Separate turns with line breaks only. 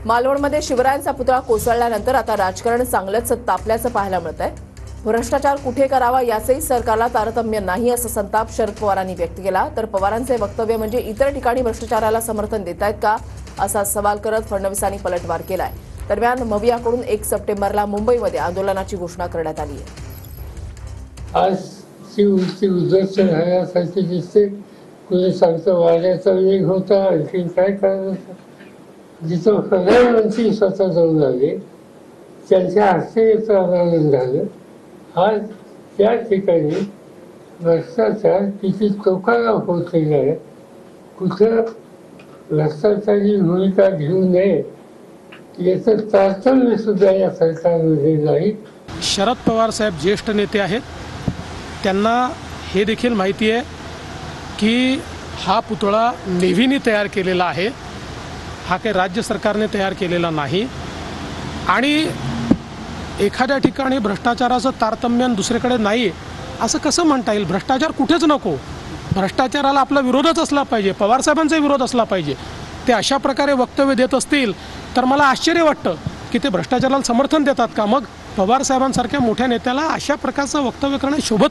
मालवणमध्ये शिवरायांचा पुतळा कोसळल्यानंतर आता राजकारण चांगलंच तापल्याचं पाहायला मिळतंय। भ्रष्टाचार कुठे करावा याचंही सरकारला तारतम्य नाही असं संताप शरद पवारांनी व्यक्त केला। तर पवारांचे वक्तव्य म्हणजे इतर ठिकाणी भ्रष्टाचाराला समर्थन देत आहेत का असा सवाल करत फडणवीसांनी पलटवार केलाय। दरम्यान मवियाकडून 1 सप्टेंबरला मुंबईमध्ये आंदोलनाची घोषणा करण्यात आली आहे।
आज उंची उद्ध्वस्त राहण्यासाठी दिसते। कुणी सांगतं वाऱ्याचा वेग होता, आणखी काय करायचं। जिथं प्रधानमंत्री स्वतः जाऊन आले, त्यांच्या हस्ते याचं अनावरण झालं। आज त्या ठिकाणी भ्रष्टाचार किती टोकाला पोहोचलेला आहे। कुठं भ्रष्टाचारी भूमिका घेऊ नये याचं तारतम्य सुद्धा या सरकारमध्ये नाही।
शरद पवार साहेब ज्येष्ठ नेते आहेत, त्यांना हे देखील माहिती आहे की हा पुतळा नेव्हीने तयार केलेला आहे, हा काही राज्य सरकारने तयार केलेला नाही। आणि एखाद्या ठिकाणी भ्रष्टाचाराचं तारतम्य दुसरीकडे नाही असं कसं म्हणता येईल? भ्रष्टाचार कुठेच नको, भ्रष्टाचाराला आपला विरोधच असला पाहिजे, पवारसाहेबांचा विरोध असला पाहिजे। ते अशा प्रकारे वक्तव्य देत असतील तर मला आश्चर्य वाटतं की ते भ्रष्टाचाराला समर्थन देतात का? मग पवारसाहेबांसारख्या मोठ्या नेत्याला अशा प्रकारचं वक्तव्य करणं शोभत